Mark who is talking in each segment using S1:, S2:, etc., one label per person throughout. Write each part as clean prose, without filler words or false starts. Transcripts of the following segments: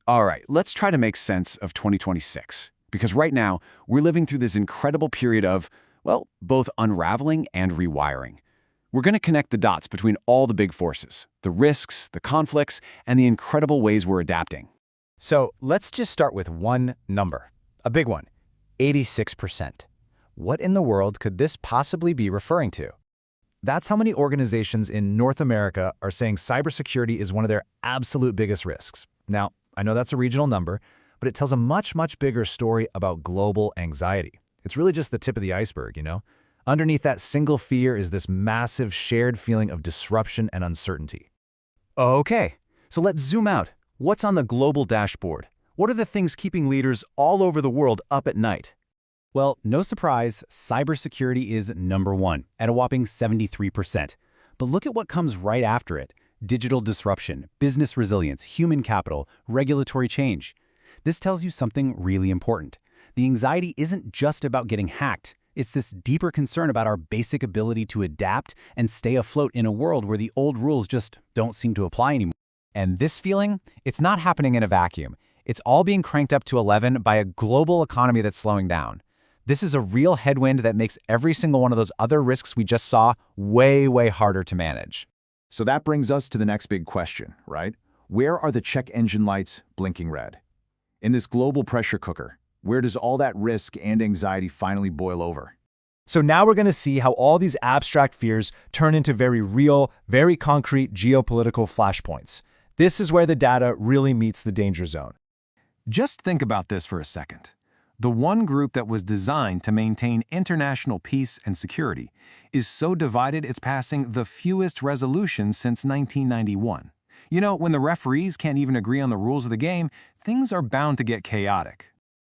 S1: All right, let's try to make sense of 2026. Because right now, we're living through this incredible period of, well, both unraveling and rewiring. We're going to connect the dots between all the big forces, the risks, the conflicts, and the incredible ways we're adapting.
S2: So let's just start with one number, a big one, 86%. What in the world could this possibly be referring to? That's how many organizations in North America are saying cybersecurity is one of their absolute biggest risks. Now, I know that's a regional number, but it tells a much, much bigger story about global anxiety. It's really just the tip of the iceberg, you know? Underneath that single fear is this massive shared feeling of disruption and uncertainty.
S1: Okay, so let's zoom out. What's on the global dashboard? What are the things keeping leaders all over the world up at night?
S3: Well, no surprise, cybersecurity is number one at a whopping 73%. But look at what comes right after it. Digital disruption, business resilience, human capital, regulatory change. This tells you something really important. The anxiety isn't just about getting hacked. It's this deeper concern about our basic ability to adapt and stay afloat in a world where the old rules just don't seem to apply anymore.
S2: And this feeling, it's not happening in a vacuum. It's all being cranked up to 11 by a global economy that's slowing down. This is a real headwind that makes every single one of those other risks we just saw way, way harder to manage.
S4: So that brings us to the next big question, right? Where are the check engine lights blinking red? In this global pressure cooker, where does all that risk and anxiety finally boil over?
S2: So now we're going to see how all these abstract fears turn into very real, very concrete geopolitical flashpoints. This is where the data really meets the danger zone.
S5: Just think about this for a second. The one group that was designed to maintain international peace and security is so divided it's passing the fewest resolutions since 1991. You know, when the referees can't even agree on the rules of the game, things are bound to get chaotic.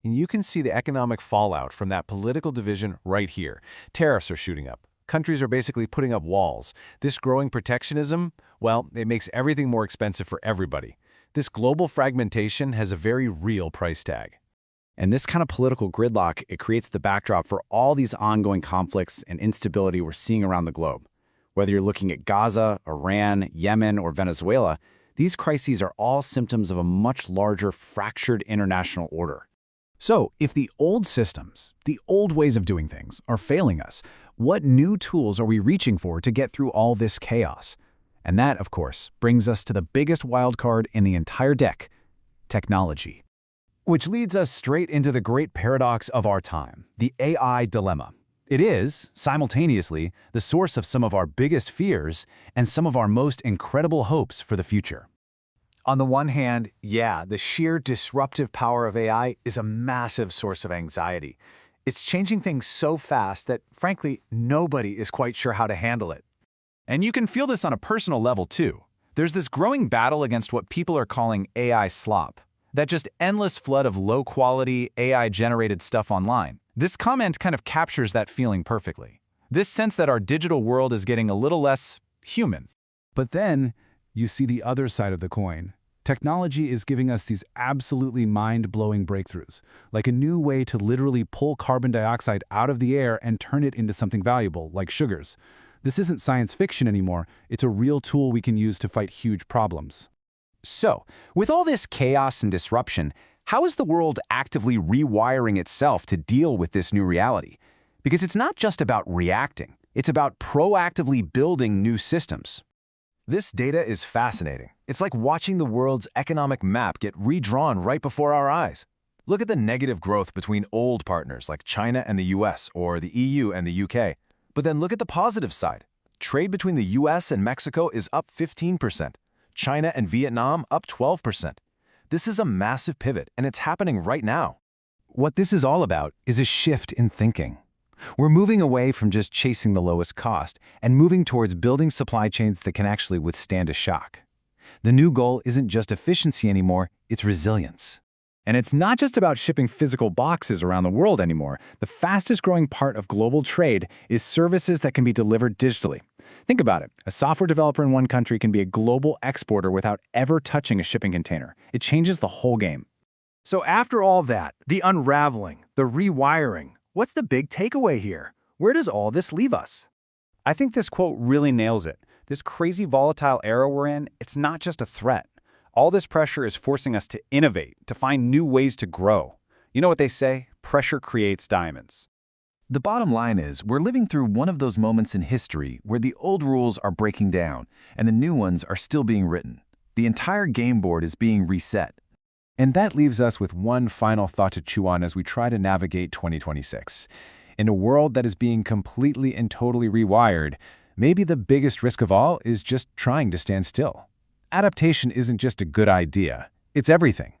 S6: And you can see the economic fallout from that political division right here. Tariffs are shooting up. Countries are basically putting up walls. This growing protectionism, well, it makes everything more expensive for everybody. This global fragmentation has a very real price tag.
S3: And this kind of political gridlock, it creates the backdrop for all these ongoing conflicts and instability we're seeing around the globe. Whether you're looking at Gaza, Iran, Yemen, or Venezuela, these crises are all symptoms of a much larger, fractured international order.
S1: So, if the old systems, the old ways of doing things, are failing us, what new tools are we reaching for to get through all this chaos? And that, of course, brings us to the biggest wildcard in the entire deck, technology. Which leads us straight into the great paradox of our time, the AI dilemma. It is, simultaneously, the source of some of our biggest fears and some of our most incredible hopes for the future.
S2: On the one hand, yeah, the sheer disruptive power of AI is a massive source of anxiety. It's changing things so fast that, frankly, nobody is quite sure how to handle it.
S1: And you can feel this on a personal level, too. There's this growing battle against what people are calling AI slop. That just endless flood of low-quality, AI-generated stuff online. This comment kind of captures that feeling perfectly. This sense that our digital world is getting a little less human.
S7: But then, you see the other side of the coin. Technology is giving us these absolutely mind-blowing breakthroughs, like a new way to literally pull carbon dioxide out of the air and turn it into something valuable, like sugars. This isn't science fiction anymore, it's a real tool we can use to fight huge problems.
S1: So, with all this chaos and disruption, how is the world actively rewiring itself to deal with this new reality? Because it's not just about reacting, it's about proactively building new systems.
S5: This data is fascinating. It's like watching the world's economic map get redrawn right before our eyes. Look at the negative growth between old partners like China and the US or the EU and the UK. But then look at the positive side. Trade between the US and Mexico is up 15%. China and Vietnam up 12%. This is a massive pivot, and it's happening right now.
S1: What this is all about is a shift in thinking. We're moving away from just chasing the lowest cost and moving towards building supply chains that can actually withstand a shock. The new goal isn't just efficiency anymore, it's resilience. And it's not just about shipping physical boxes around the world anymore. The fastest growing part of global trade is services that can be delivered digitally. Think about it. A software developer in one country can be a global exporter without ever touching a shipping container. It changes the whole game.
S2: So after all that, the unraveling, the rewiring, what's the big takeaway here? Where does all this leave us?
S3: I think this quote really nails it. This crazy volatile era we're in, it's not just a threat. All this pressure is forcing us to innovate, to find new ways to grow. You know what they say? Pressure creates diamonds.
S1: The bottom line is, we're living through one of those moments in history where the old rules are breaking down and the new ones are still being written. The entire game board is being reset.
S5: And that leaves us with one final thought to chew on as we try to navigate 2026. In a world that is being completely and totally rewired, maybe the biggest risk of all is just trying to stand still. Adaptation isn't just a good idea, it's everything.